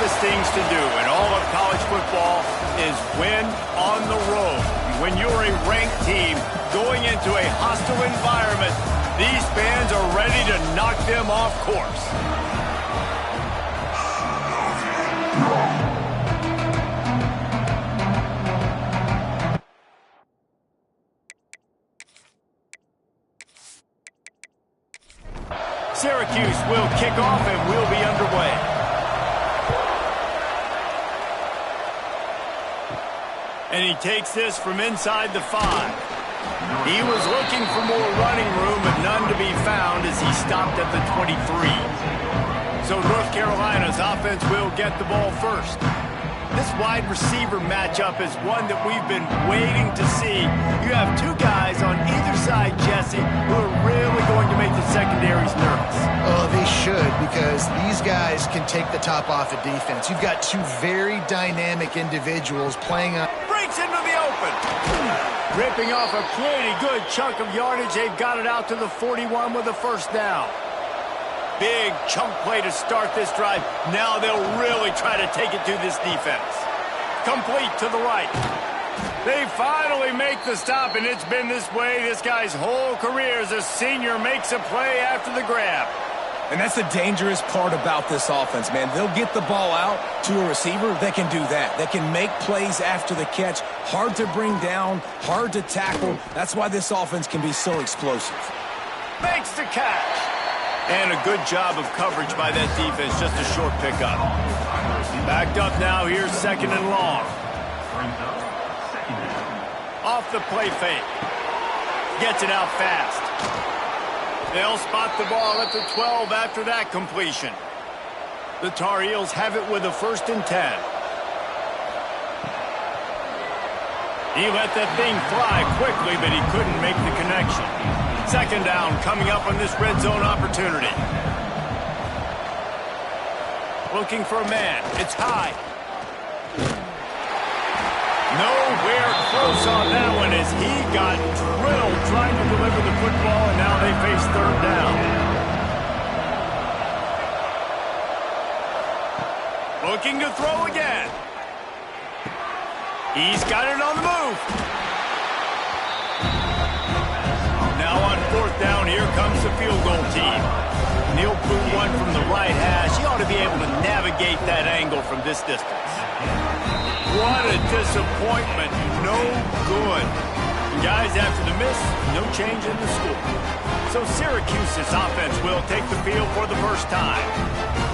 toughest things to do in all of college football is win on the road. When you're a ranked team going into a hostile environment, these fans are ready to knock them off course. Syracuse will kick off and we'll be underway. And he takes this from inside the 5. He was looking for more running room, but none to be found as he stopped at the 23. So North Carolina's offense will get the ball first. This wide receiver matchup is one that we've been waiting to see. You have two guys on either side, Jesse, who are really going to make the secondaries nervous. Oh, they should, because these guys can take the top off of defense. You've got two very dynamic individuals playing on... Breaks into the open. Ripping off a pretty good chunk of yardage. They've got it out to the 41 with a first down. Big chunk play to start this drive. Now they'll really try to take it to this defense. Complete to the right. They finally make the stop, and it's been this way this guy's whole career as a senior makes a play after the grab. And that's the dangerous part about this offense, man. They'll get the ball out to a receiver. They can do that. They can make plays after the catch. Hard to bring down, hard to tackle. That's why this offense can be so explosive. Makes the catch. And a good job of coverage by that defense. Just a short pickup. Backed up now. Here's second and long. Off the play fake. Gets it out fast. They'll spot the ball at the 12 after that completion. The Tar Heels have it with a 1st and 10. He let that thing fly quickly, but he couldn't make the connection. Second down coming up on this red zone opportunity. Looking for a man. It's high. Nowhere close on that one as he got drilled trying to deliver the football, and now they face third down. Looking to throw again. He's got it on the move. Now on 4th down, here comes the field goal team. Neil Boone one from the right hash. He ought to be able to navigate that angle from this distance. What a disappointment. No good. Guys, after the miss, no change in the score. So Syracuse's offense will take the field for the first time.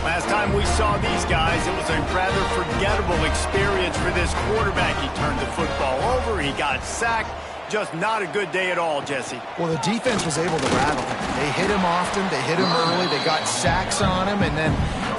Last time we saw these guys, it was a rather forgettable experience for this quarterback. He turned the football over. He got sacked. Just not a good day at all, Jesse. Well, the defense was able to rattle him. They hit him often. They hit him early. They got sacks on him, and then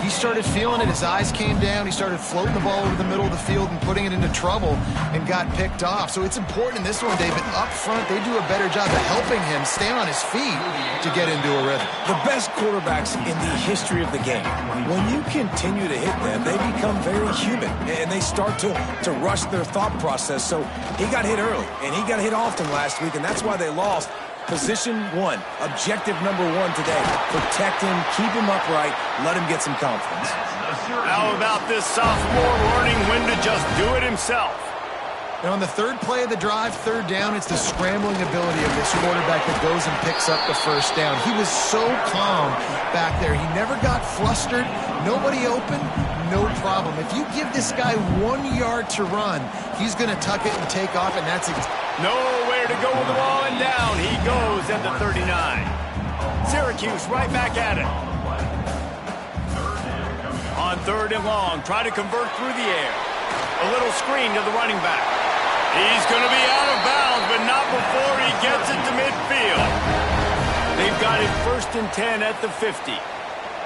he started feeling it. His eyes came down. He started floating the ball over the middle of the field and putting it into trouble and got picked off. So it's important in this one, David. Up front, they do a better job of helping him stay on his feet to get into a rhythm. The best quarterbacks in the history of the game, when you continue to hit them, they become very human, and they start to rush their thought process. So he got hit early, and he got hit often last week, and that's why they lost. Position 1, objective number 1 today. Protect him, keep him upright, let him get some confidence. How about this sophomore learning when to just do it himself? And on the third play of the drive, 3rd down, it's the scrambling ability of this quarterback that goes and picks up the first down. He was so calm back there. He never got flustered. Nobody open, no problem. If you give this guy 1 yard to run, he's going to tuck it and take off, and that's nowhere to go with the ball, and down he goes at the 39. Syracuse right back at it. On 3rd and long, try to convert through the air. A little screen to the running back. He's going to be out of bounds, but not before he gets it to midfield. They've got it 1st and 10 at the 50.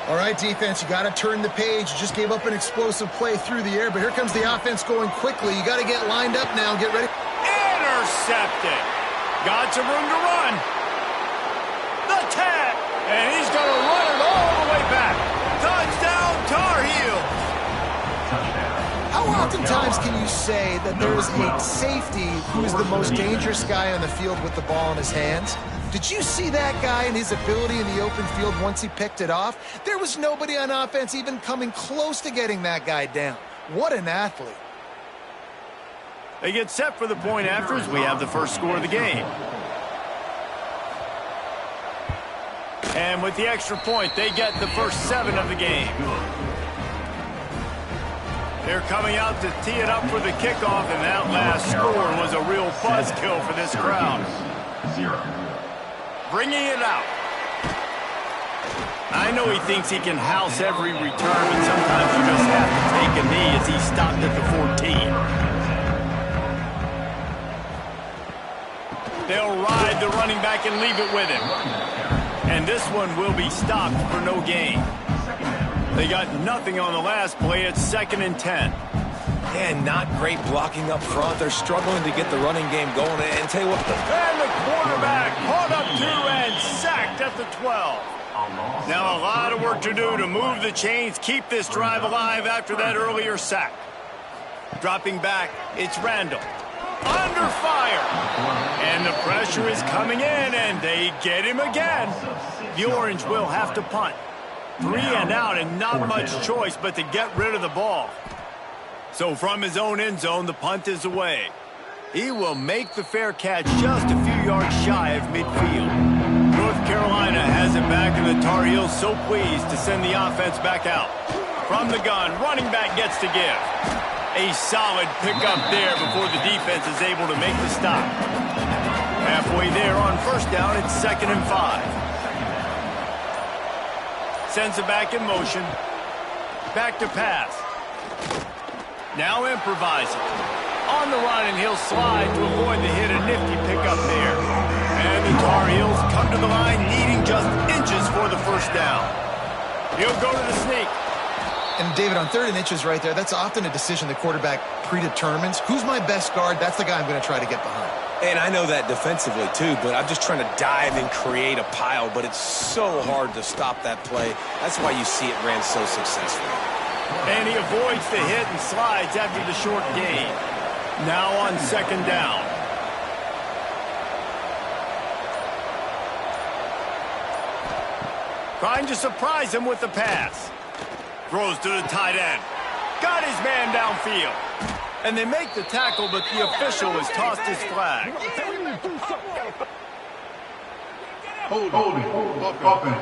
All right, defense, you got to turn the page. You just gave up an explosive play through the air, but here comes the offense going quickly. You got to get lined up now. Get ready. Intercepted. Got some room to run. The 10. And he's going to run it all the way back. Touchdown, Tar Heels. How oftentimes can you say that there is a safety who is the most dangerous guy on the field with the ball in his hands? Did you see that guy and his ability in the open field once he picked it off? There was nobody on offense even coming close to getting that guy down. What an athlete. They get set for the point after as we have the first score of the game. And with the extra point, they get the first 7 of the game. They're coming out to tee it up for the kickoff, and that last score was a real buzzkill for this crowd. Bringing it out. I know he thinks he can house every return, but sometimes you just have to take a knee as he stopped at the 14. They'll ride the running back and leave it with him. And this one will be stopped for no gain. They got nothing on the last play. It's 2nd and 10. And not great blocking up front. They're struggling to get the running game going. And tell you what, and the quarterback caught up to and sacked at the 12. Now a lot of work to do to move the chains, keep this drive alive after that earlier sack. Dropping back, it's Randall. Under fire. And the pressure is coming in, and they get him again. The Orange will have to punt. 3 and out, and not much choice but to get rid of the ball. So from his own end zone, the punt is away. He will make the fair catch just a few yards shy of midfield. North Carolina has it back, and the Tar Heels so pleased to send the offense back out. From the gun, running back gets to give. A solid pickup there before the defense is able to make the stop. Halfway there on first down, it's 2nd and 5. Sends it back in motion. Back to pass. Now improvising. On the run, and he'll slide to avoid the hit. A nifty pickup there. And the Tar Heels come to the line, needing just inches for the first down. He'll go to the sneak. And David, on 3rd and inches right there, that's often a decision the quarterback predetermines. Who's my best guard? That's the guy I'm going to try to get behind. and I know that defensively too, but I'm just trying to dive and create a pile, but it's so hard to stop that play. That's why you see it ran so successfully. And he avoids the hit and slides after the short gain. Now on second down. Trying to surprise him with the pass. Throws to the tight end. Got his man downfield. And they make the tackle, but the official has tossed his flag. Holding. Open.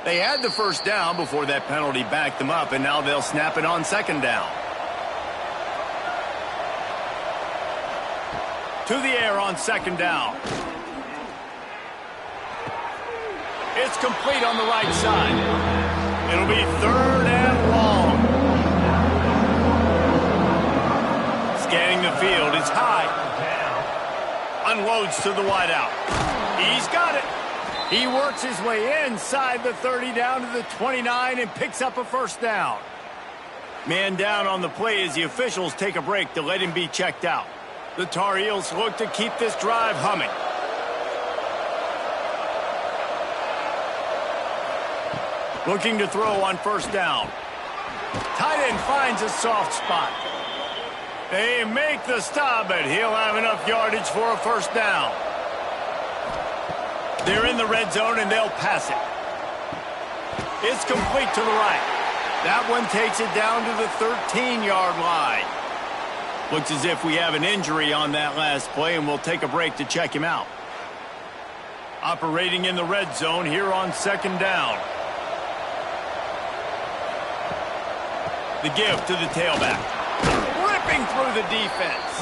They had the first down before that penalty backed them up, and now they'll snap it on second down. To the air on second down. It's complete on the right side. It'll be third and long. Scanning the field, it's high. Unloads to the wideout. He's got it. He works his way inside the 30 down to the 29 and picks up a first down. Man down on the play as the officials take a break to let him be checked out. The Tar Heels look to keep this drive humming. Looking to throw on first down. Tight end finds a soft spot. They make the stop, but he'll have enough yardage for a first down. They're in the red zone, and they'll pass it. It's complete to the right. That one takes it down to the 13-yard line. Looks as if we have an injury on that last play, and we'll take a break to check him out. Operating in the red zone here on second down. The give to the tailback. Ripping through the defense.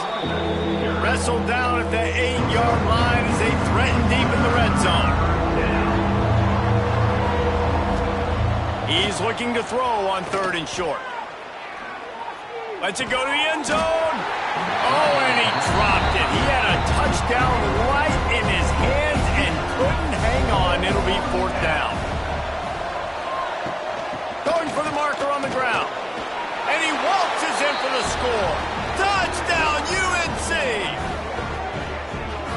Wrestled down at the 8-yard line as they threaten deep in the red zone. He's looking to throw on third and short. Lets it go to the end zone. Oh, and he dropped it. He had a touchdown right in his hands and couldn't hang on. It'll be fourth down. Going for the marker on the ground. And he waltzes in for the score. Touchdown, UNC!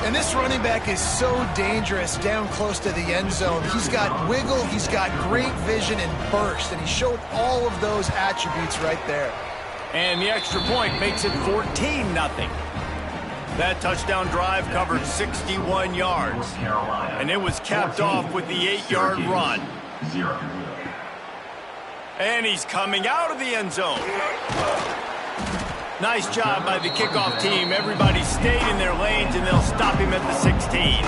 And this running back is so dangerous down close to the end zone. He's got wiggle, he's got great vision and burst, and he showed all of those attributes right there. And the extra point makes it 14-0. That touchdown drive covered 61 yards. And it was capped off with the 8-yard run. And he's coming out of the end zone. Nice job by the kickoff team. Everybody stayed in their lanes, and they'll stop him at the 16.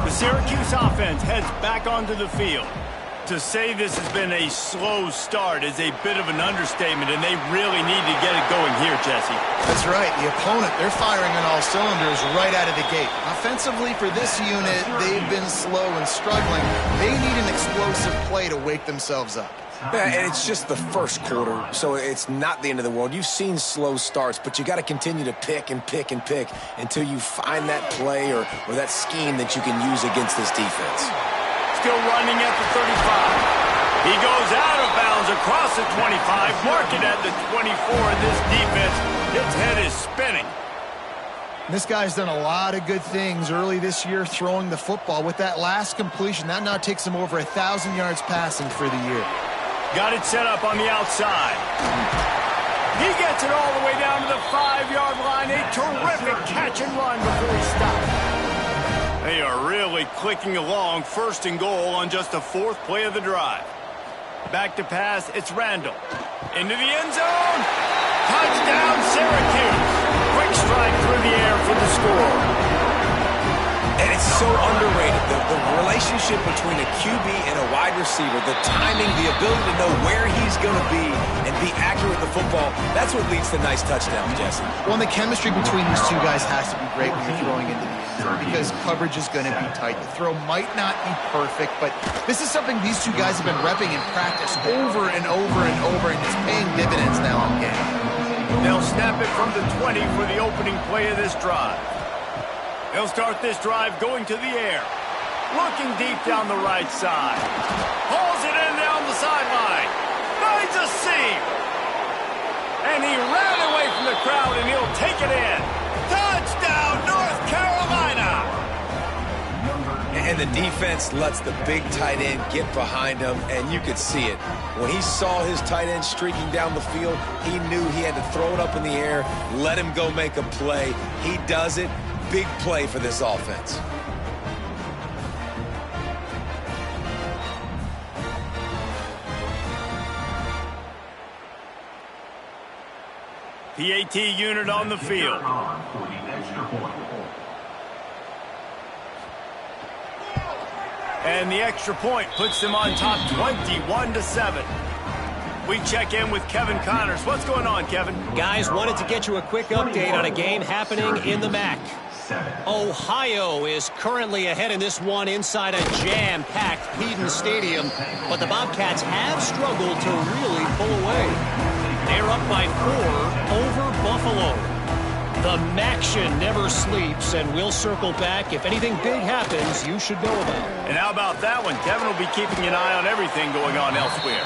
The Syracuse offense heads back onto the field. To say this has been a slow start is a bit of an understatement, and they really need to get it going here, Jesse. That's right. The opponent, they're firing on all cylinders right out of the gate. Offensively, for this unit, they've been slow and struggling. They need an explosive play to wake themselves up. Yeah, and it's just the first quarter, so it's not the end of the world. You've seen slow starts, but you got to continue to pick and pick and pick until you find that play or that scheme that you can use against this defense. Still running at the 35. He goes out of bounds across the 25, mark it at the 24, and this defense, its head is spinning. This guy's done a lot of good things early this year throwing the football. With that last completion, that now takes him over 1,000 yards passing for the year. Got it set up on the outside. He gets it all the way down to the 5-yard line. A terrific catch and run before he stops. They are really clicking along, 1st and goal on just the 4th play of the drive. Back to pass, it's Randall. Into the end zone. Touchdown, Syracuse. Quick strike through the air for the score. And it's so underrated, the relationship between a QB and a wide receiver, the timing, the ability to know where he's going to be and be accurate with the football, that's what leads to nice touchdowns, Jesse. Well, and the chemistry between these two guys has to be great when you're throwing into the end zone because coverage is going to be tight. The throw might not be perfect, but this is something these two guys have been repping in practice over and over and over, and it's paying dividends now in game. They'll snap it from the 20 for the opening play of this drive. They'll start this drive going to the air. Looking deep down the right side. Hauls it in down the sideline. Finds a seam. And he ran away from the crowd, and he'll take it in. Touchdown, North Carolina! And the defense lets the big tight end get behind him, and you could see it. When he saw his tight end streaking down the field, he knew he had to throw it up in the air, let him go make a play. He does it. Big play for this offense. PAT unit on the field. And the extra point puts them on top 21-7. We check in with Kevin Connors. What's going on, Kevin? Guys, wanted to get you a quick update on a game happening in the MAC. Ohio is currently ahead in this one inside a jam-packed Peden Stadium, but the Bobcats have struggled to really pull away. They're up by 4 over Buffalo. The Maction never sleeps, and we'll circle back. If anything big happens, you should know about it. And how about that one? Kevin will be keeping an eye on everything going on elsewhere.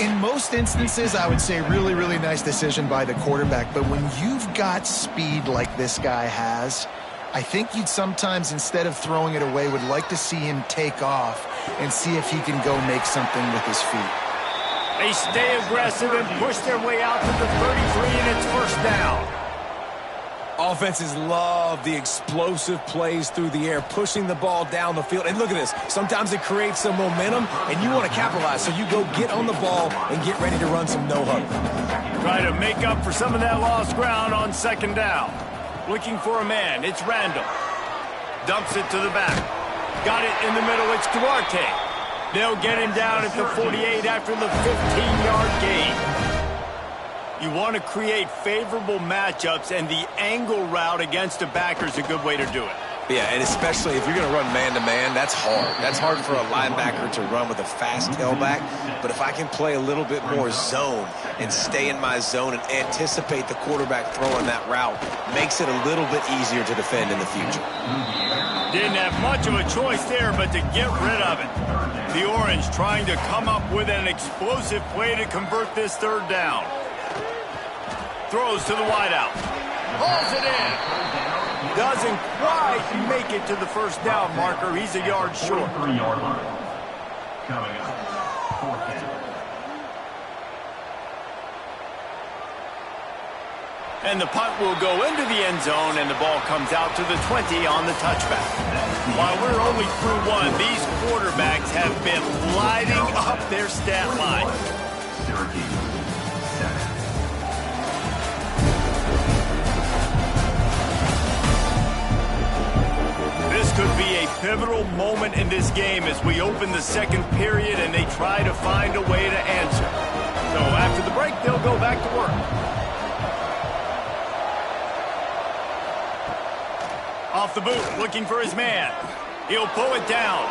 In most instances, I would say really, really nice decision by the quarterback. But when you've got speed like this guy has, I think you'd sometimes, instead of throwing it away, would like to see him take off and see if he can go make something with his feet. They stay aggressive and push their way out to the 33, and it's 1st down. Offenses love the explosive plays through the air, pushing the ball down the field. And look at this. Sometimes it creates some momentum, and you want to capitalize. So you go get on the ball and get ready to run some no-huddle. Try to make up for some of that lost ground on 2nd down. Looking for a man. It's Randall. Dumps it to the back. Got it in the middle. It's Duarte. They'll get him down at the 48 after the 15-yard gain. You want to create favorable matchups, and the angle route against a backer is a good way to do it. Yeah, and especially if you're going to run man-to-man, that's hard. That's hard for a linebacker to run with a fast tailback. But if I can play a little bit more zone and stay in my zone and anticipate the quarterback throwing that route, makes it a little bit easier to defend in the future. Didn't have much of a choice there, but to get rid of it. The Orange trying to come up with an explosive play to convert this 3rd down. Throws to the wideout. Hauls it in. doesn't quite make it to the first down marker. He's a yard short. 3-yard line. Coming up, 4th down. And the punt will go into the end zone, and the ball comes out to the 20 on the touchback. While we're only through one, these quarterbacks have been lighting up their stat line. Syracuse, 7. This could be a pivotal moment in this game as we open the second period and they try to find a way to answer. So after the break, they'll go back to work. Off the boot, looking for his man. He'll pull it down.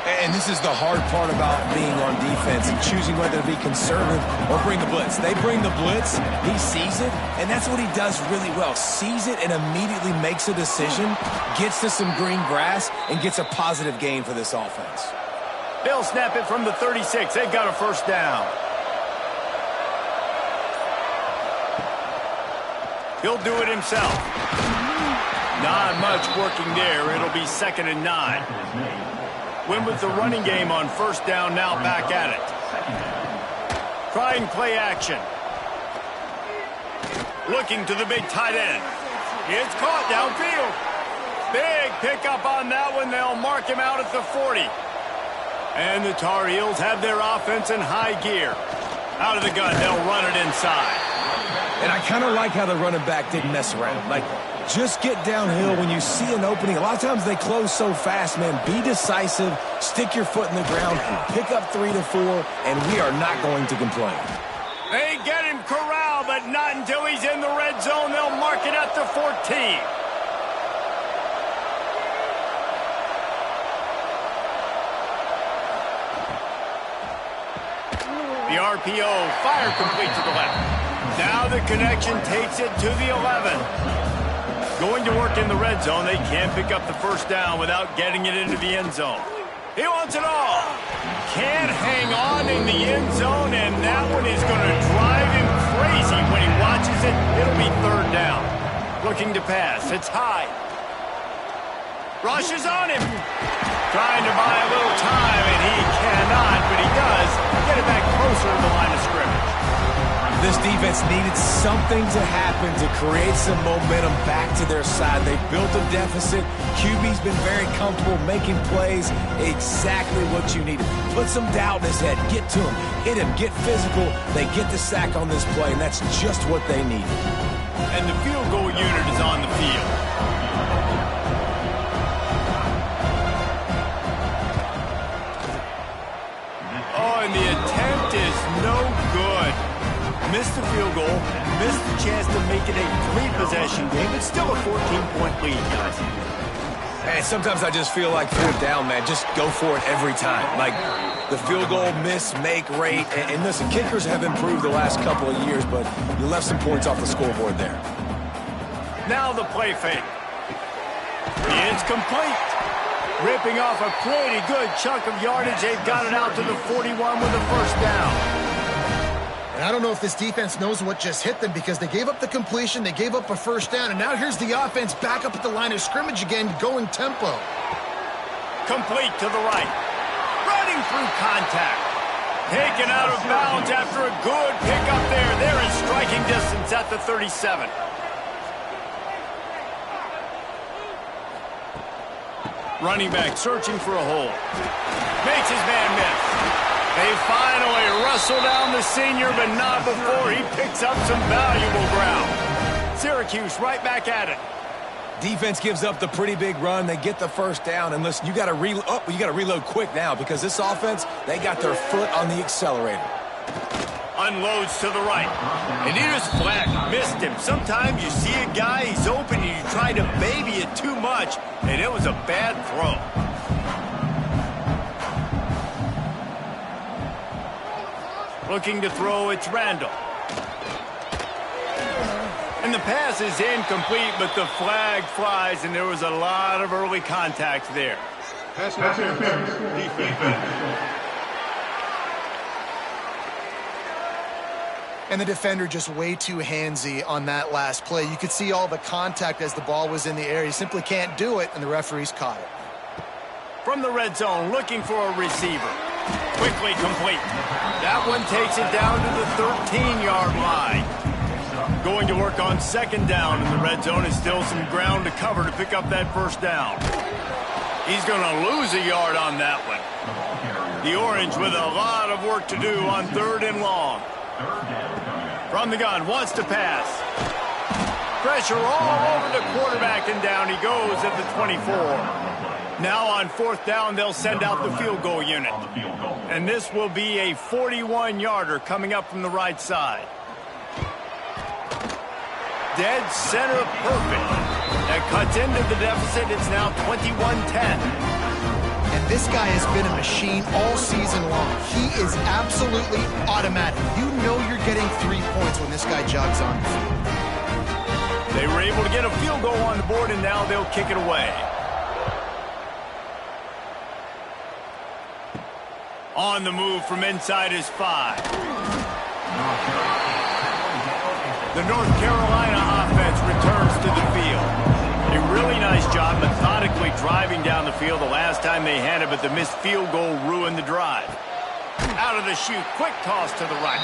And this is the hard part about being on defense and choosing whether to be conservative or bring the blitz. They bring the blitz, he sees it, and that's what he does really well. Sees it and immediately makes a decision, gets to some green grass, and gets a positive gain for this offense. They'll snap it from the 36. They've got a first down. He'll do it himself. Not much working there. It'll be 2nd and 9. Win with the running game on first down, now back at it. Trying play action. Looking to the big tight end. It's caught downfield. Big pickup on that one. They'll mark him out at the 40. And the Tar Heels have their offense in high gear. Out of the gun, they'll run it inside. And I kind of like how the running back didn't mess around. Like, just get downhill when you see an opening. A lot of times they close so fast, man. Be decisive, stick your foot in the ground, pick up 3 to 4, and we are not going to complain. They get him corralled, but not until he's in the red zone. They'll mark it at the 14. The RPO, fire complete to the left. Now the connection takes it to the 11. Going to work in the red zone. They can't pick up the first down without getting it into the end zone. He wants it all. Can't hang on in the end zone, and that one is going to drive him crazy when he watches it. It'll be 3rd down. Looking to pass. It's high. Rushes on him. Trying to buy a little time, and he cannot, but he does get it back closer to the line of scrimmage. This defense needed something to happen to create some momentum back to their side. They built a deficit. QB's been very comfortable making plays. Exactly what you needed. Put some doubt in his head. Get to him. Hit him. Get physical. They get the sack on this play, and that's just what they needed. And the field goal unit is on the field. Oh, and the attempt is no good. Missed the field goal, missed the chance to make it a 3-possession game. It's still a 14-point lead, guys. Hey, sometimes I just feel like 4th down, man. Just go for it every time. Like the field goal miss-make rate. And listen, kickers have improved the last couple of years, but you left some points off the scoreboard there. Now the play fake. It's complete. Ripping off a pretty good chunk of yardage. They've got it out to the 41 with a first down. And I don't know if this defense knows what just hit them because they gave up the completion, they gave up a first down, and now here's the offense back up at the line of scrimmage again, going tempo. Complete to the right. Running through contact. Taken out of bounds after a good pickup there. They're in striking distance at the 37. Running back searching for a hole. Makes his man miss. They finally wrestle down the senior, but not before he picks up some valuable ground. Syracuse right back at it. Defense gives up the pretty big run. They get the first down, and listen, you got to reload quick now because this offense, they got their foot on the accelerator. Unloads to the right. And Anita's flat missed him. Sometimes you see a guy, he's open, and you try to baby it too much, and it was a bad throw. Looking to throw, it's Randall. And the pass is incomplete, but the flag flies, and there was a lot of early contact there. Pass interference. Defense. And the defender just way too handsy on that last play. You could see all the contact as the ball was in the air. He simply can't do it, and the referees caught it. From the red zone, looking for a receiver. Quickly complete. That one takes it down to the 13-yard line. Going to work on second down in the red zone is still some ground to cover to pick up that first down. He's going to lose a yard on that one. The Orange with a lot of work to do on 3rd and long. From the gun, wants to pass. Pressure all over the quarterback, and down he goes at the 24. Now on 4th down, they'll send out the field goal unit. And this will be a 41-yarder coming up from the right side. Dead center perfect. That cuts into the deficit. It's now 21-10. And this guy has been a machine all season long. He is absolutely automatic. You know you're getting 3 points when this guy jogs on the field. They were able to get a field goal on the board, and now they'll kick it away. On the move from inside his 5. The North Carolina offense returns to the field. A really nice job methodically driving down the field the last time they had it, but the missed field goal ruined the drive. Out of the chute, quick toss to the right.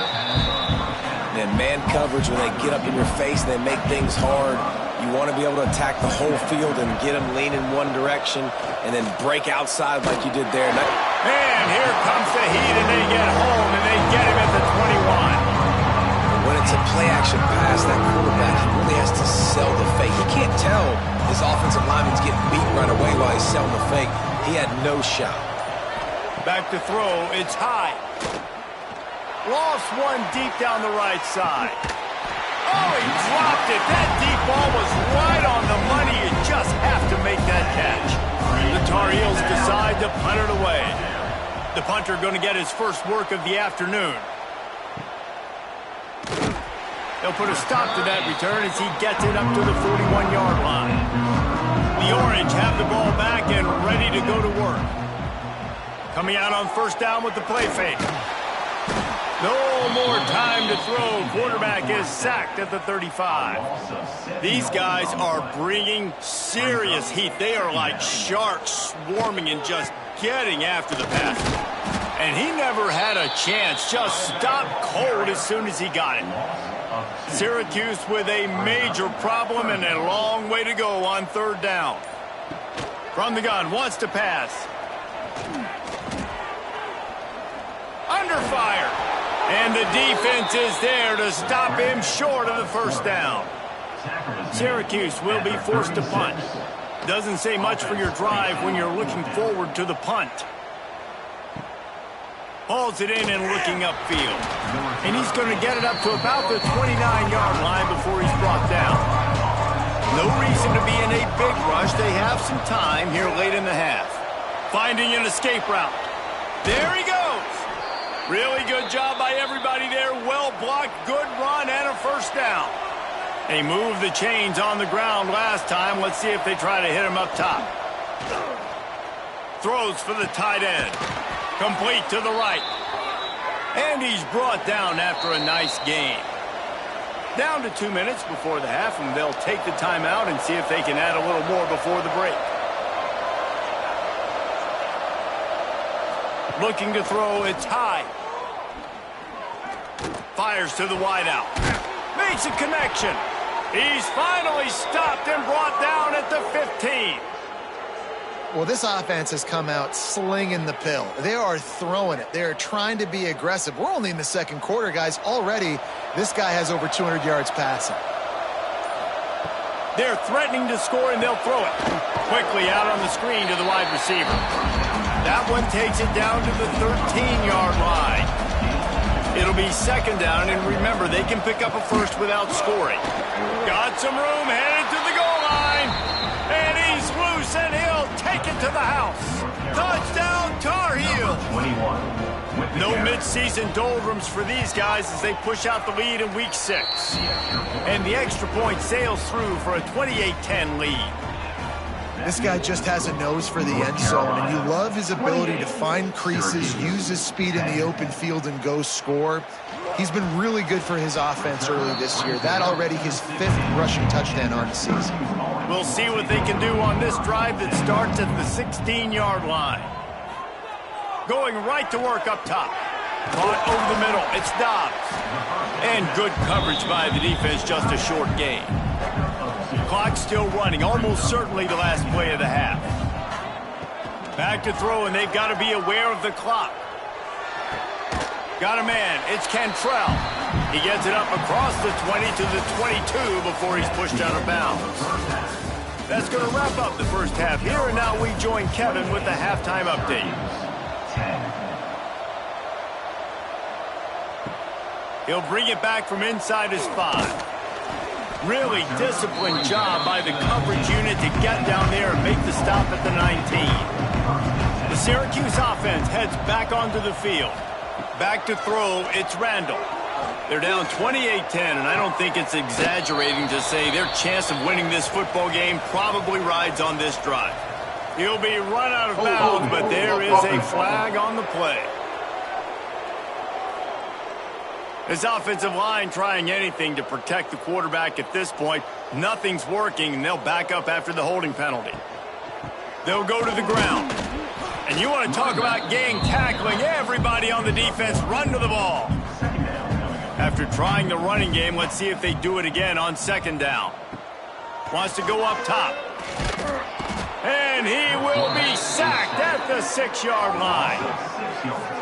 And man coverage, when they get up in your face and they make things hard, you want to be able to attack the whole field and get them leaning one direction and then break outside like you did there. And here comes the heat, and they get home, and they get him at the 21. When it's a play-action pass, that quarterback, he really has to sell the fake. He can't tell his offensive lineman's getting beat right away while he's selling the fake. He had no shot. Back to throw. It's high. Lost one deep down the right side. Oh, he dropped it. That deep ball was right on the money. You just have to make that catch. The Tar Heels decide to punt it away. The punter going to get his first work of the afternoon. They'll put a stop to that return as he gets it up to the 41-yard line. The Orange have the ball back and ready to go to work. Coming out on 1st down with the play fake. No more time to throw. Quarterback is sacked at the 35. These guys are bringing serious heat. They are like sharks swarming and just getting after the pass. And he never had a chance. Just stopped cold as soon as he got it. Syracuse with a major problem and a long way to go on 3rd down. From the gun, wants to pass. Under fire. And the defense is there to stop him short of the 1st down. Syracuse will be forced to punt. Doesn't say much for your drive when you're looking forward to the punt. Hauls it in and looking upfield. And he's going to get it up to about the 29-yard line before he's brought down. No reason to be in a big rush. They have some time here late in the half. Finding an escape route. There he goes. Really good job by everybody there. Well blocked, good run, and a 1st down. They moved the chains on the ground last time. Let's see if they try to hit him up top. Throws for the tight end. Complete to the right. And he's brought down after a nice gain. Down to 2 minutes before the half, and they'll take the timeout and see if they can add a little more before the break. Looking to throw, it's high. Fires to the wideout. Makes a connection. He's finally stopped and brought down at the 15. Well, this offense has come out slinging the pill. They are throwing it. They are trying to be aggressive. We're only in the 2nd quarter, guys. Already, this guy has over 200 yards passing. They're threatening to score, and they'll throw it. Quickly out on the screen to the wide receiver. That one takes it down to the 13-yard line. It'll be 2nd down, and remember, they can pick up a 1st without scoring. Got some room, headed to the goal line. And he's loose, and he'll take it to the house. Touchdown, Tar Heels. No midseason doldrums for these guys as they push out the lead in Week 6. And the extra point sails through for a 28-10 lead. This guy just has a nose for the end zone, and you love his ability to find creases, use his speed in the open field, and go score. He's been really good for his offense early this year. That already his 5th rushing touchdown on the season. We'll see what they can do on this drive that starts at the 16-yard line. Going right to work up top. Caught over the middle. It's Dobbs. And good coverage by the defense, just a short gain. Clock still running, almost certainly the last play of the half. Back to throw, and they've got to be aware of the clock. Got a man. It's Cantrell. He gets it up across the 20 to the 22 before he's pushed out of bounds. That's going to wrap up the first half here, and now we join Kevin with the halftime update. He'll bring it back from inside his 5. Really disciplined job by the coverage unit to get down there and make the stop at the 19. The Syracuse offense heads back onto the field. Back to throw, it's Randall. They're down 28-10, and I don't think it's exaggerating to say their chance of winning this football game probably rides on this drive. He'll be run out of bounds, but there is a flag on the play. This offensive line trying anything to protect the quarterback at this point. Nothing's working, and they'll back up after the holding penalty. They'll go to the ground. And you want to talk about gang tackling, everybody on the defense run to the ball. After trying the running game, let's see if they do it again on second down. Wants to go up top. And he will be sacked at the 6-yard line.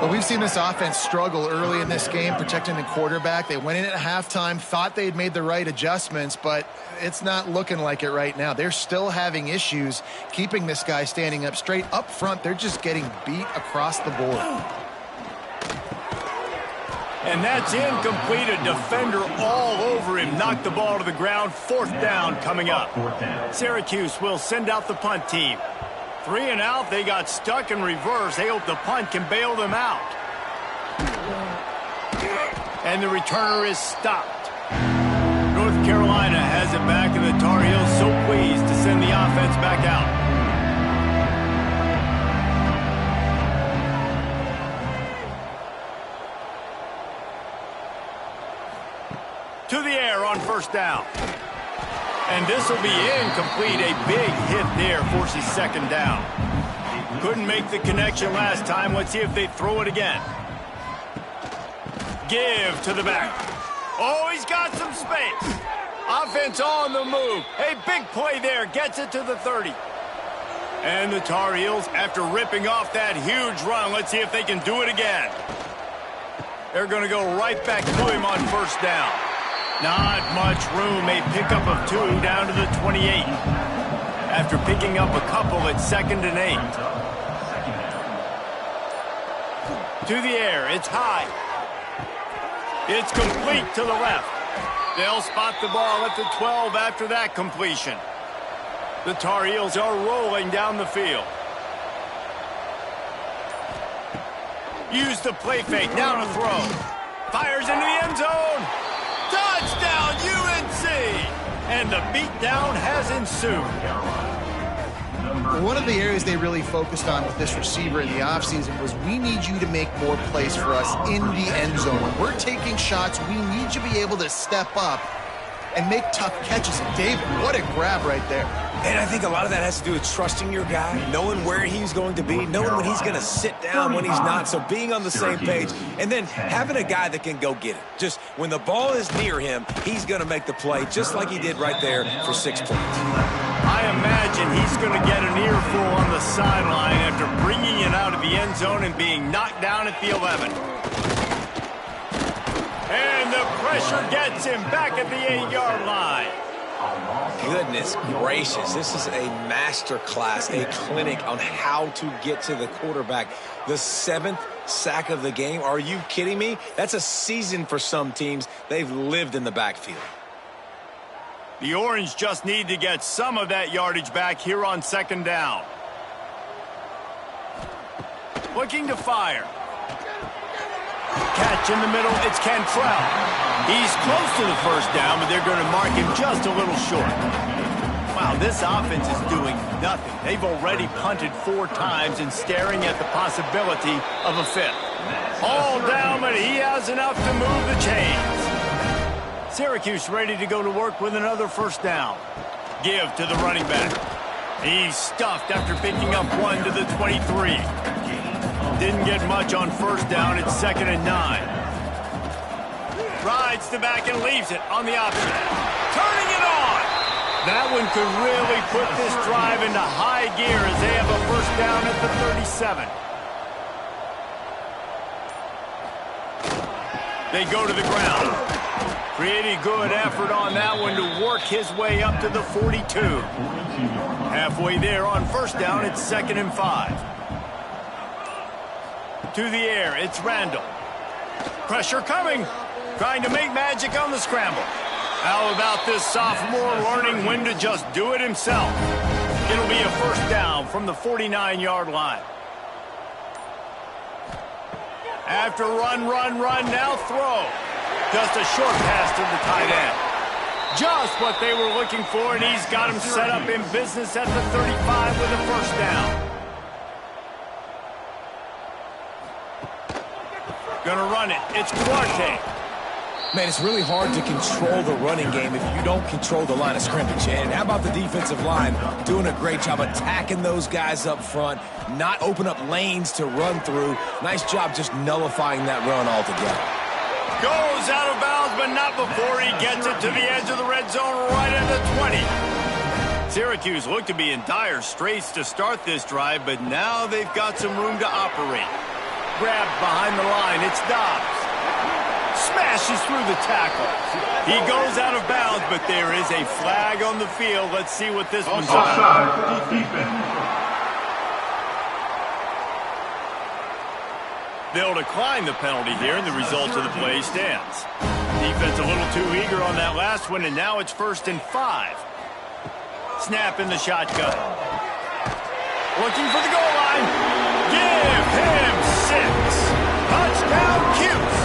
Well, we've seen this offense struggle early in this game, protecting the quarterback. They went in at halftime, thought they had made the right adjustments, but it's not looking like it right now. They're still having issues keeping this guy standing up straight. Up front, they're just getting beat across the board. And that's incomplete. A defender all over him. Knocked the ball to the ground. 4th down coming up. Syracuse will send out the punt team. 3 and out. They got stuck in reverse. They hope the punt can bail them out. And the returner is stopped. North Carolina has it back, and the Tar Heels so pleased to send the offense back out. To the air on first down. And this will be incomplete. A big hit there forces second down. Couldn't make the connection last time. Let's see if they throw it again. Give to the back. Oh, he's got some space. Offense on the move. A big play there. Gets it to the 30. And the Tar Heels, after ripping off that huge run, let's see if they can do it again. They're going to go right back to him on first down. Not much room. A pickup of 2 down to the 28. After picking up a couple at 2nd and 8. To the air. It's high. It's complete to the left. They'll spot the ball at the 12 after that completion. The Tar Heels are rolling down the field. Use the play fake. Now to throw. Fires into the end zone. Touchdown, UNC! And the beatdown has ensued. One of the areas they really focused on with this receiver in the offseason was we need you to make more plays for us in the end zone. When we're taking shots, we need you to be able to step up and make tough catches. And David, what a grab right there. And I think a lot of that has to do with trusting your guy, knowing where he's going to be, knowing when he's going to sit down, when he's not, so being on the same page, and then having a guy that can go get it. Just when the ball is near him, he's going to make the play, just like he did right there for 6 points. I imagine he's going to get an earful on the sideline after bringing it out of the end zone and being knocked down at the 11. And the pressure gets him back at the 8-yard line. Goodness gracious, this is a master class, a clinic on how to get to the quarterback. The 7th sack of the game. Are you kidding me? That's a season for some teams. They've lived in the backfield. The Orange just need to get some of that yardage back here on second down. Looking to fire. Catch in the middle, it's Cantrell. He's close to the first down, but they're going to mark him just a little short. Wow, this offense is doing nothing. They've already punted 4 times and staring at the possibility of a 5th. All down, but he has enough to move the chains. Syracuse ready to go to work with another first down. Give to the running back. He's stuffed after picking up 1 to the 23. Didn't get much on first down. It's 2nd and 9. Rides the back and leaves it on the option. Turning it on. That one could really put this drive into high gear as they have a first down at the 37. They go to the ground. Pretty good effort on that one to work his way up to the 42. Halfway there on first down, it's 2nd and 5. To the air, it's Randall. Pressure coming. Trying to make magic on the scramble. How about this sophomore learning when to just do it himself? It'll be a first down from the 49-yard line. After run, now throw. Just a short pass to the tight end. Just what they were looking for, and he's got him set up in business at the 35 with a first down. Gonna run it. It's Duarte. Man, it's really hard to control the running game if you don't control the line of scrimmage. And how about the defensive line doing a great job attacking those guys up front, not open up lanes to run through. Nice job just nullifying that run altogether. Goes out of bounds, but not before he gets it to the edge of the red zone right at the 20. Syracuse looked to be in dire straits to start this drive, but now they've got some room to operate. Grabbed behind the line, it's Dobbs. Smashes through the tackle. He goes out of bounds, but there is a flag on the field. Let's see what this one's about. They'll decline the penalty here, and the result of the play stands. Defense a little too eager on that last one, and now it's 1st and 5. Snap in the shotgun. Looking for the goal line. Give him 6. Touchdown, Cuse.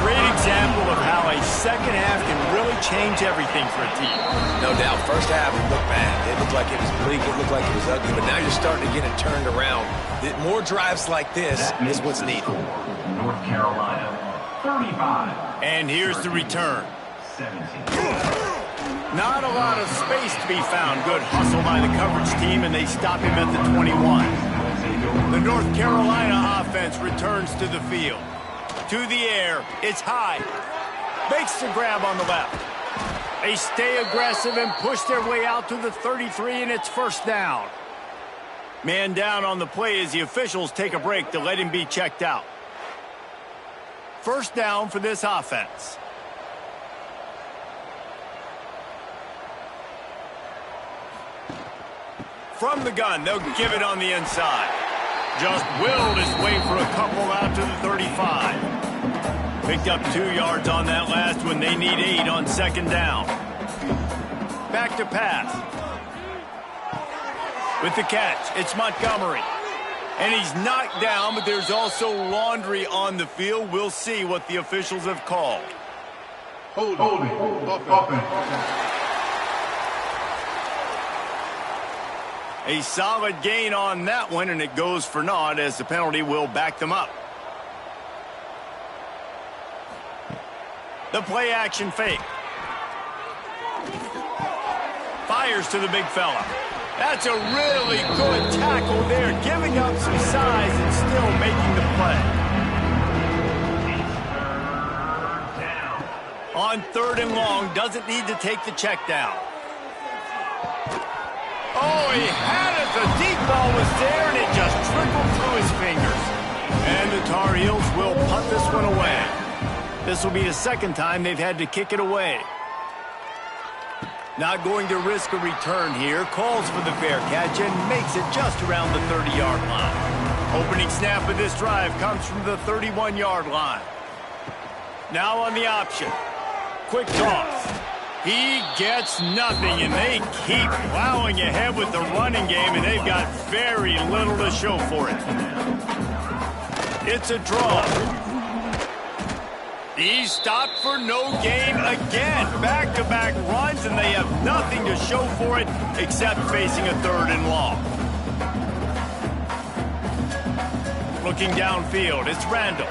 Great example of how a second half can really change everything for a team. No doubt. First half, it looked bad. It looked like it was bleak. It looked like it was ugly. But now you're starting to get it turned around. More drives like this is what's needed. North Carolina, 35. And here's the return. 17. Not a lot of space to be found. Good hustle by the coverage team, and they stop him at the 21. The North Carolina offense returns to the field. To the air, it's high. Makes the grab on the left. They stay aggressive and push their way out to the 33, and it's first down. Man down on the play as the officials take a break to let him be checked out. First down for this offense. From the gun, they'll give it on the inside. Just willed his way for a couple out to the 35. Picked up 2 yards on that last one. They need 8 on second down. Back to pass. With the catch, it's Montgomery. And he's knocked down, but there's also laundry on the field. We'll see what the officials have called. Holding. A solid gain on that one, and it goes for naught as the penalty will back them up. The play action fake. Fires to the big fella. That's a really good tackle there, giving up some size and still making the play. On 3rd and long, doesn't need to take the check down. Oh, he had it. The deep ball was there, and it just trickled through his fingers. And the Tar Heels will punt this one away. This will be the second time they've had to kick it away. Not going to risk a return here. Calls for the fair catch and makes it just around the 30-yard line. Opening snap of this drive comes from the 31-yard line. Now on the option. Quick toss. He gets nothing, and they keep plowing ahead with the running game, and they've got very little to show for it. It's a draw. He's stopped for no gain again. Back-to-back runs, and they have nothing to show for it except facing a 3rd and long. Looking downfield, it's Randall.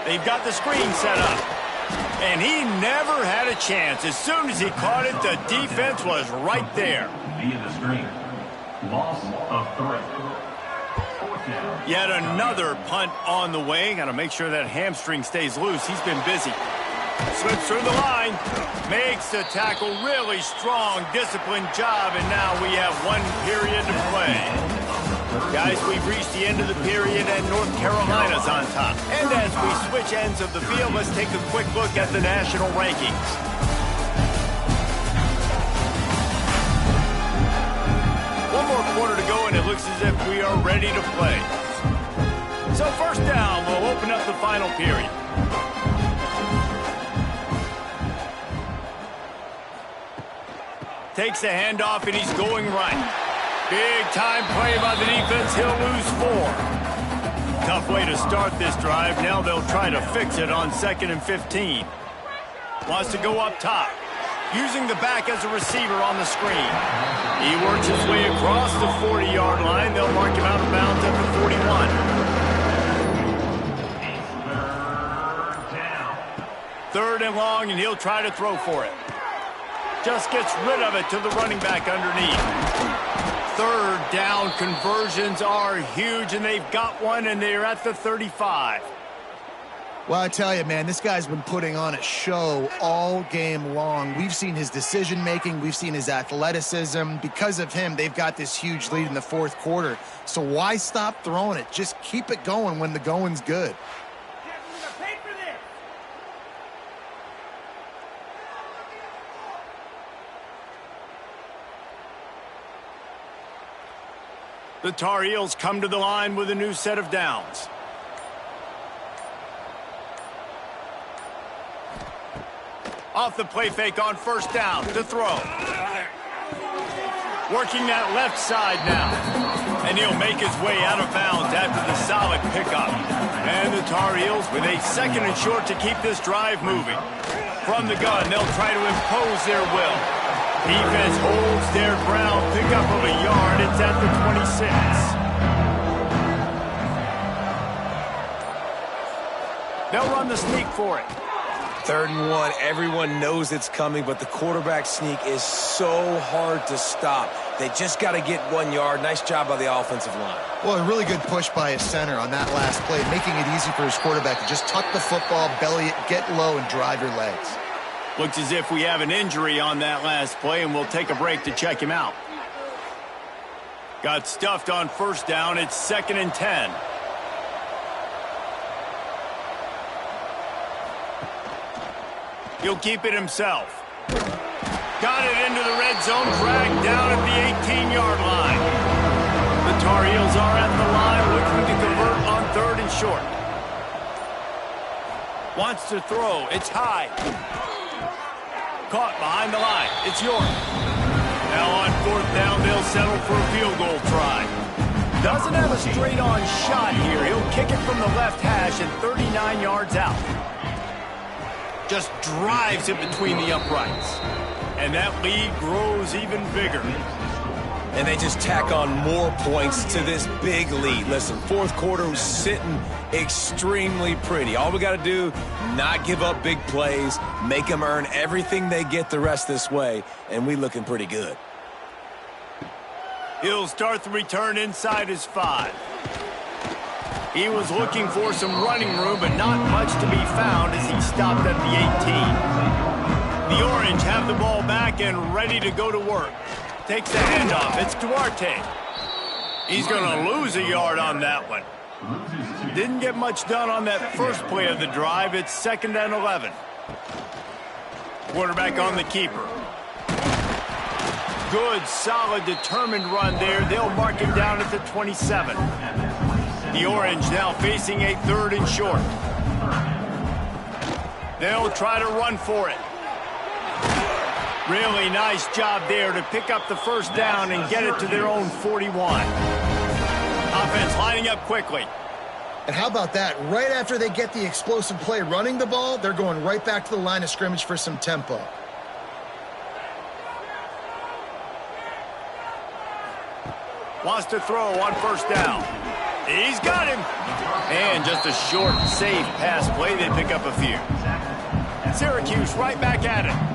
They've got the screen set up. And he never had a chance. As soon as he caught it, the defense was right there. Via the screen. Loss of 3. Yet another punt on the way. Got to make sure that hamstring stays loose. He's been busy. Slips through the line. Makes the tackle really strong. Disciplined job. And now we have 1 period to play. Guys, we've reached the end of the period and North Carolina's on top. And as we switch ends of the field, let's take a quick look at the national rankings. One more quarter to go and it looks as if we are ready to play. So first down, we'll open up the final period. Takes the handoff and he's going right. Big time play by the defense. He'll lose 4. Tough way to start this drive. Now they'll try to fix it on 2nd and 15. Wants to go up top. Using the back as a receiver on the screen. He works his way across the 40-yard line. They'll mark him out of bounds at the 41. 3rd and long, and he'll try to throw for it. Just gets rid of it to the running back underneath. 3rd down conversions are huge, and they've got one, and they're at the 35. Well, I tell you, man, this guy's been putting on a show all game long. We've seen his decision-making. We've seen his athleticism. Because of him, they've got this huge lead in the 4th quarter. So why stop throwing it? Just keep it going when the going's good. The Tar Heels come to the line with a new set of downs. Off the play fake on first down to throw. Working that left side now. And he'll make his way out of bounds after the solid pickup. And the Tar Heels with a 2nd and short to keep this drive moving. From the gun, they'll try to impose their will. Defense holds their ground. Pickup of a yard. It's at the 26. They'll run the sneak for it. 3rd and 1. Everyone knows it's coming, but the quarterback sneak is so hard to stop. They just got to get 1 yard. Nice job by the offensive line. Well, a really good push by his center on that last play, making it easy for his quarterback to just tuck the football, belly it, get low, and drive your legs. Looks as if we have an injury on that last play, and we'll take a break to check him out. Got stuffed on first down. It's 2nd and 10. He'll keep it himself. Got it into the red zone, dragged down at the 18-yard line. The Tar Heels are at the line looking to convert on 3rd and short. Wants to throw. It's high. Caught behind the line. It's York. Now on 4th down, they'll settle for a field goal try. Doesn't have a straight-on shot here. He'll kick it from the left hash and 39 yards out. Just drives it between the uprights. And that lead grows even bigger. And they just tack on more points to this big lead. Listen, 4th quarter was sitting extremely pretty. All we got to do, not give up big plays, make them earn everything they get the rest this way, and we looking pretty good. He'll start the return inside his 5. He was looking for some running room, but not much to be found as he stopped at the 18. The Orange have the ball back and ready to go to work. Takes the handoff. It's Duarte. He's going to lose a yard on that one. Didn't get much done on that first play of the drive. It's 2nd and 11. Quarterback on the keeper. Good, solid, determined run there. They'll mark him down at the 27. The Orange now facing a 3rd and short. They'll try to run for it. Really nice job there to pick up the first down and get it to their own 41. Offense lining up quickly. And how about that? Right after they get the explosive play running the ball, they're going right back to the line of scrimmage for some tempo. Wants to throw on first down. He's got him. And just a short, safe pass play. They pick up a few. Syracuse right back at it.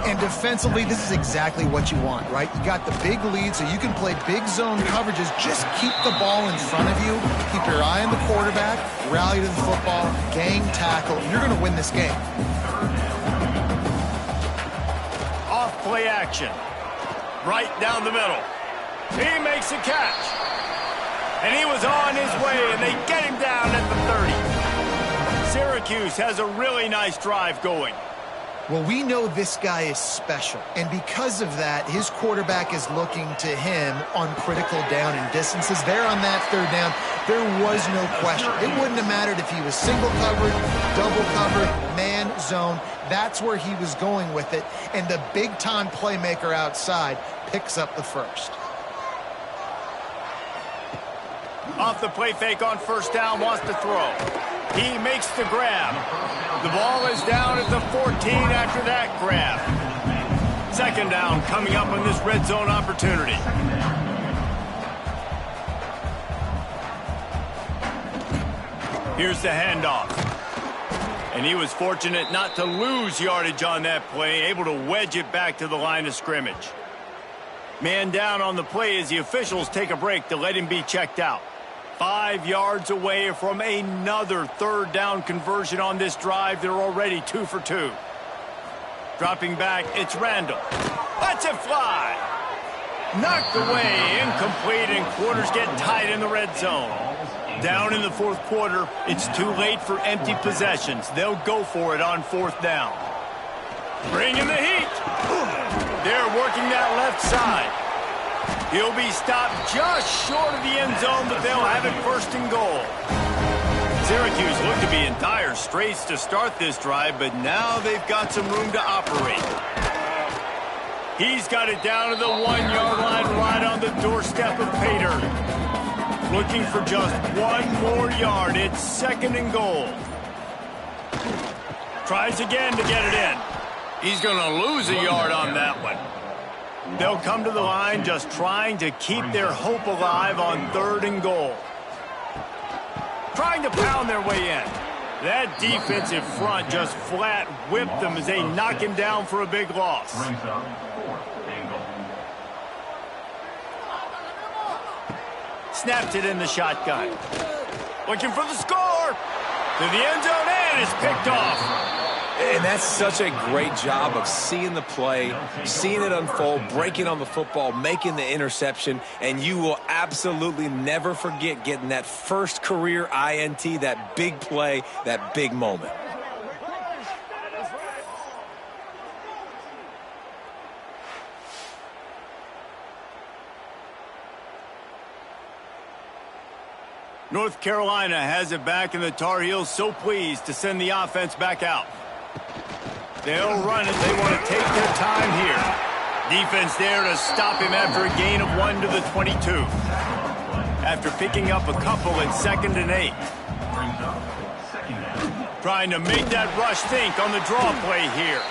And defensively, this is exactly what you want, right? You got the big lead, so you can play big zone coverages. Just keep the ball in front of you. Keep your eye on the quarterback. Rally to the football. Gang tackle. You're going to win this game. Off play action. Right down the middle. He makes a catch. And he was on his way, and they get him down at the 30. Syracuse has a really nice drive going. Well, we know this guy is special, and because of that, his quarterback is looking to him on critical down and distances. There on that third down, there was no question. It wouldn't have mattered if he was single covered, double covered, man zone. That's where he was going with it, and the big-time playmaker outside picks up the first. Off the play fake on first down, wants to throw. He makes the grab. The ball is down at the 14 after that grab. Second down coming up on this red zone opportunity. Here's the handoff. And he was fortunate not to lose yardage on that play, able to wedge it back to the line of scrimmage. Man down on the play as the officials take a break to let him be checked out. 5 yards away from another third down conversion on this drive. They're already 2 for 2. Dropping back, it's Randall. Lets it fly. Knocked away, incomplete, and quarters get tight in the red zone. Down in the fourth quarter, it's too late for empty possessions. They'll go for it on fourth down. Bringing the heat. They're working that left side. He'll be stopped just short of the end zone, but they'll have it first and goal. Syracuse looked to be in dire straits to start this drive, but now they've got some room to operate. He's got it down to the 1-yard line right on the doorstep of Pater. Looking for just one more yard. It's second and goal. Tries again to get it in. He's going to lose a yard on that one. They'll come to the line just trying to keep their hope alive on third and goal. Trying to pound their way in. That defensive front just flat whipped them as they knock him down for a big loss. Snapped it in the shotgun. Looking for the score. To the end zone and it's picked off. And that's such a great job of seeing the play, seeing it unfold, breaking on the football, making the interception, and you will absolutely never forget getting that first career INT, that big play, that big moment. North Carolina has it back, and the Tar Heels so pleased to send the offense back out. They'll run it. They want to take their time here. Defense there to stop him after a gain of 1 to the 22. After picking up a couple at 2nd and 8. Trying to make that rush think on the draw play here.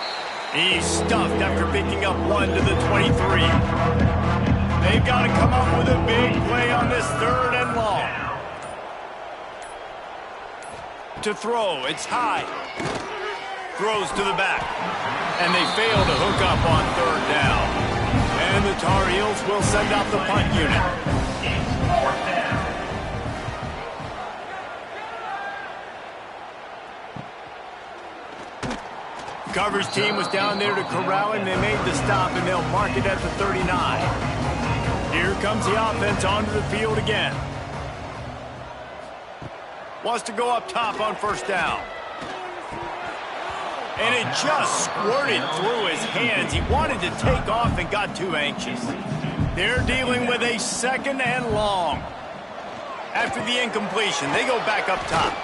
He's stuffed after picking up 1 to the 23. They've got to come up with a big play on this third and long. To throw, it's high. Throws to the back. And they fail to hook up on third down. And the Tar Heels will send out the punt unit. Coverage team was down there to corral him. They made the stop, and they'll mark it at the 39. Here comes the offense onto the field again. Wants to go up top on first down. And it just squirted through his hands. He wanted to take off and got too anxious. They're dealing with a 2nd and long. After the incompletion, they go back up top.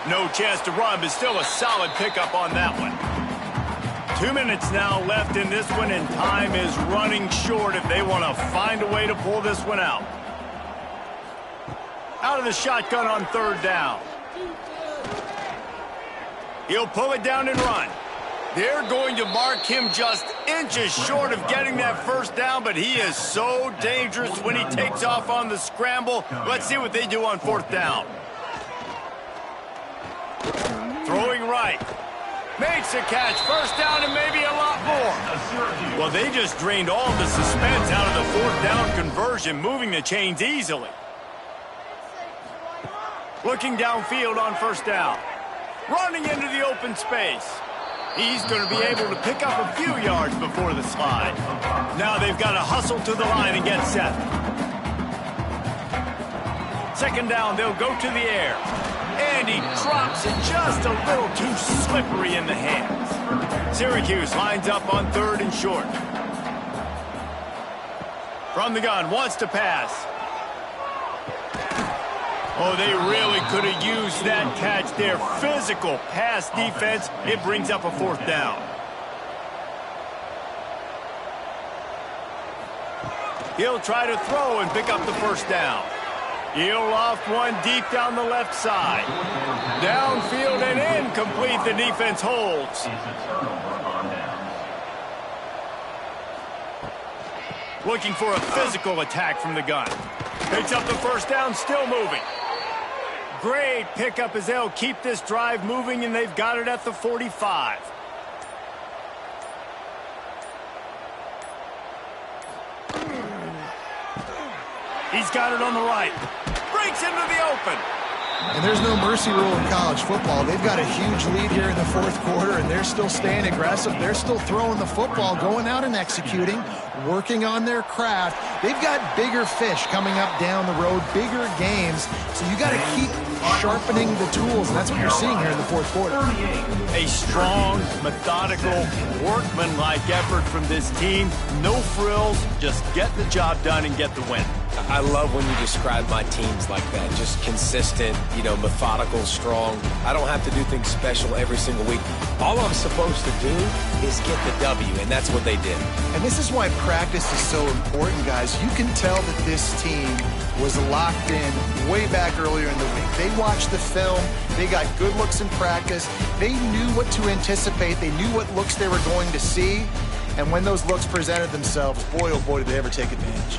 No chance to run, but still a solid pickup on that one. 2 minutes now left in this one, and time is running short if they want to find a way to pull this one out. Out of the shotgun on third down. He'll pull it down and run. They're going to mark him just inches short of getting that first down, but he is so dangerous when he takes off on the scramble. Let's see what they do on fourth down. Throwing right. Makes a catch. First down and maybe a lot more. Well, they just drained all the suspense out of the fourth down conversion, moving the chains easily. Looking downfield on first down. Running into the open space. He's going to be able to pick up a few yards before the slide. Now they've got to hustle to the line and get set. Second down, they'll go to the air. And he drops it just a little too slippery in the hands. Syracuse lines up on third and short. From the gun, wants to pass. Oh, they really could have used that catch there. Physical pass defense. It brings up a fourth down. He'll try to throw and pick up the first down. He'll loft one deep down the left side. Downfield and incomplete. The defense holds. Looking for a physical attack from the gun. Picks up the first down, still moving. Great pickup as they'll keep this drive moving, and they've got it at the 45. He's got it on the right. Breaks into the open. And there's no mercy rule in college football. They've got a huge lead here in the fourth quarter, and they're still staying aggressive. They're still throwing the football, going out and executing, working on their craft. They've got bigger fish coming up down the road, bigger games. So you got to keep sharpening the tools, and that's what you're seeing here in the fourth quarter. A strong, methodical, workman-like effort from this team. No frills, just get the job done and get the win. I love when you describe my teams like that. Just consistent, methodical, strong. I don't have to do things special every single week. All I'm supposed to do is get the W, and that's what they did. And this is why practice is so important, guys. You can tell that this team was locked in way back earlier in the week. They watched the film. They got good looks in practice. They knew what to anticipate. They knew what looks they were going to see. And when those looks presented themselves, boy, oh boy, did they ever take advantage.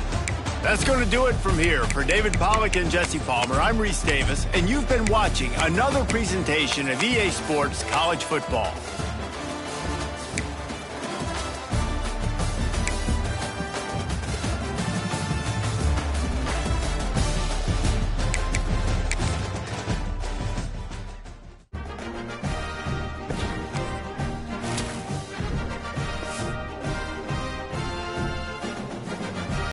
That's going to do it from here. For David Pollack and Jesse Palmer, I'm Reese Davis, and you've been watching another presentation of EA Sports College Football.